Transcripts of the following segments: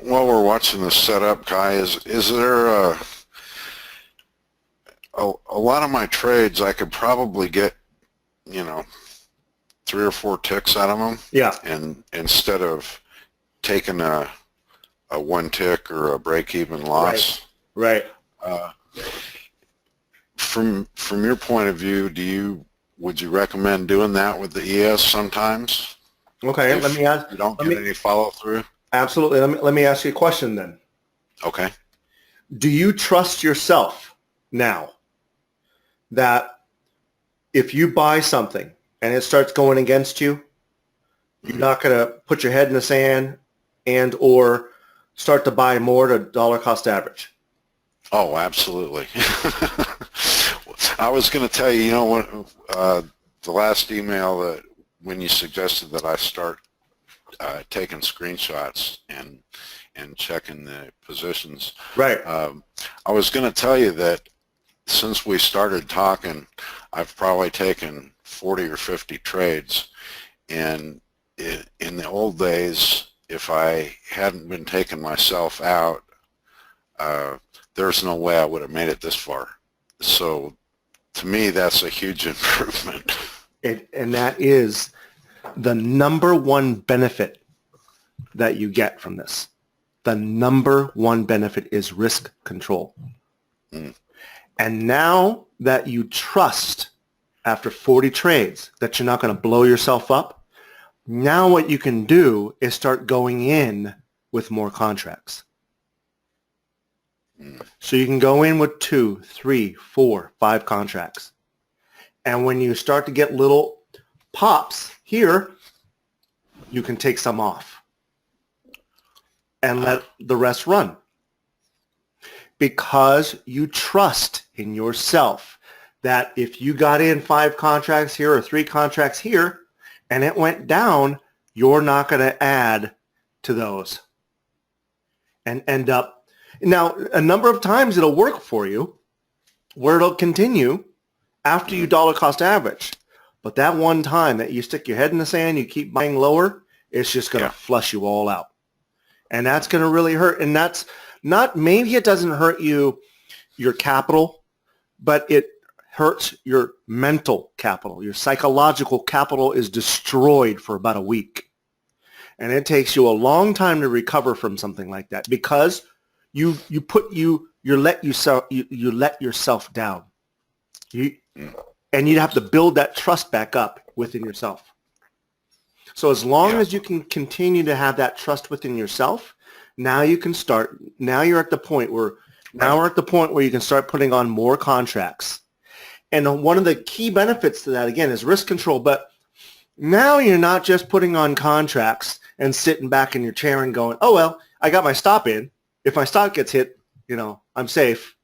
while we're watching this setup, Kai, is there a lot of my trades I could probably get, 3 or 4 ticks out of them? Yeah. And instead of taking a 1 tick or a break-even loss. Right. From your point of view, would you recommend doing that with the ES sometimes? Okay. If Let me ask. You don't get any follow through. Absolutely. Let me ask you a question then. Okay. Do you trust yourself now that if you buy something and it starts going against you, you're not going to put your head in the sand and or start to buy more to dollar cost average? Oh, absolutely. I was going to tell you, the last email that when you suggested that I start taking screenshots and checking the positions. Right. I was going to tell you that since we started talking, I've probably taken 40 or 50 trades, and in the old days, if I hadn't been taking myself out, there's no way I would have made it this far. So to me, that's a huge improvement. And that is the number one benefit that you get from this. The number one benefit is risk control. Mm. And now that you trust after 40 trades that you're not going to blow yourself up, now what you can do is start going in with more contracts. So you can go in with 2, 3, 4, 5 contracts. And when you start to get little pops here, you can take some off and let the rest run. Because you trust in yourself that if you got in 5 contracts here or 3 contracts here and it went down, you're not going to add to those and end up. Now, a number of times it'll work for you where it'll continue after you dollar cost average. But that one time that you stick your head in the sand, you keep buying lower, it's just going to flush you all out. And that's going to really hurt. And that's not, maybe it doesn't hurt you, your capital, but it hurts your mental capital. Your psychological capital is destroyed for about a week. And it takes you a long time to recover from something like that because you let yourself down. And you'd have to build that trust back up within yourself. So as long as you can continue to have that trust within yourself, now you can start. Now you're at the point where you can start putting on more contracts. And one of the key benefits to that again is risk control. But now you're not just putting on contracts and sitting back in your chair and going, "Oh well, I got my stop in. If my stop gets hit, I'm safe.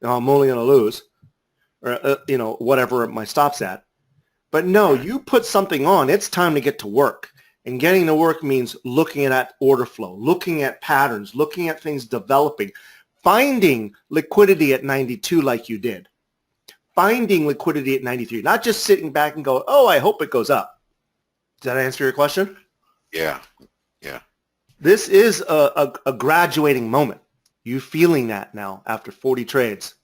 I'm only going to lose." Or, whatever my stop's at. But no, you put something on, it's time to get to work. And getting to work means looking at order flow, looking at patterns, looking at things developing, finding liquidity at 92 like you did, finding liquidity at 93, not just sitting back and go, "Oh, I hope it goes up." Does that answer your question? Yeah. This is a graduating moment. You feeling that now after 40 trades.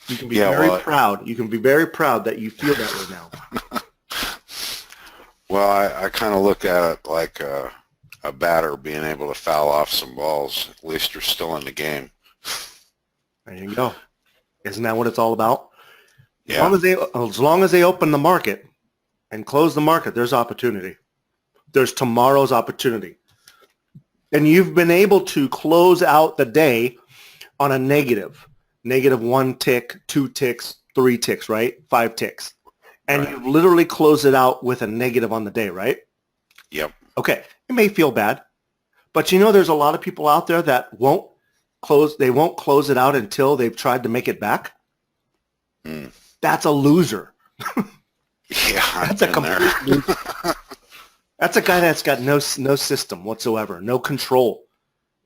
You can be very proud. You can be very proud that you feel that way now. Well, I kind of look at it like a batter being able to foul off some balls. At least you're still in the game. There you go. Isn't that what it's all about? Yeah. As long as they open the market and close the market, there's opportunity. There's tomorrow's opportunity. And you've been able to close out the day on a negative 1 tick, 2 ticks, 3 ticks, right? 5 ticks. And you literally close it out with a negative on the day, right? Yep. Okay. It may feel bad, but there's a lot of people out there that won't close it out until they've tried to make it back. Mm. That's a loser. Yeah. That's a complete loser. That's a guy that's got no system whatsoever, no control,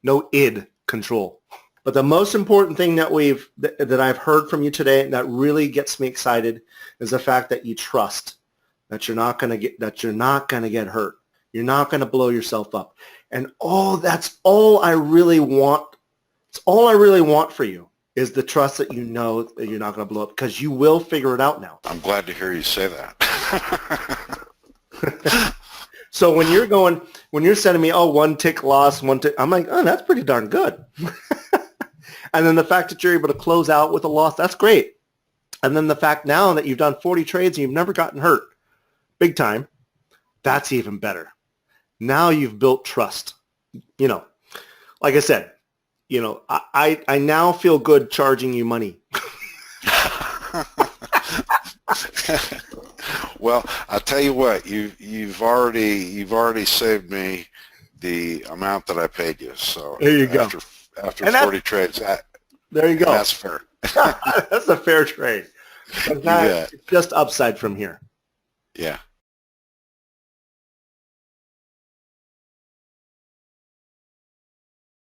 no id control. But the most important thing that I've heard from you today that really gets me excited is the fact that you trust that you're not going to get hurt. You're not going to blow yourself up. And that's all I really want. It's all I really want for you is the trust that you know that you're not going to blow up, because you will figure it out now. I'm glad to hear you say that. So when you're sending me, one tick loss, I'm like, oh, that's pretty darn good. And then the fact that you're able to close out with a loss, that's great. And then the fact now that you've done 40 trades and you've never gotten hurt, big time, that's even better. Now you've built trust. Like I said, I now feel good charging you money. Well, I'll tell you what, you've already saved me the amount that I paid you. So there you go. After 40 trades, there you go. That's fair. That's a fair trade. It's just upside from here. Yeah.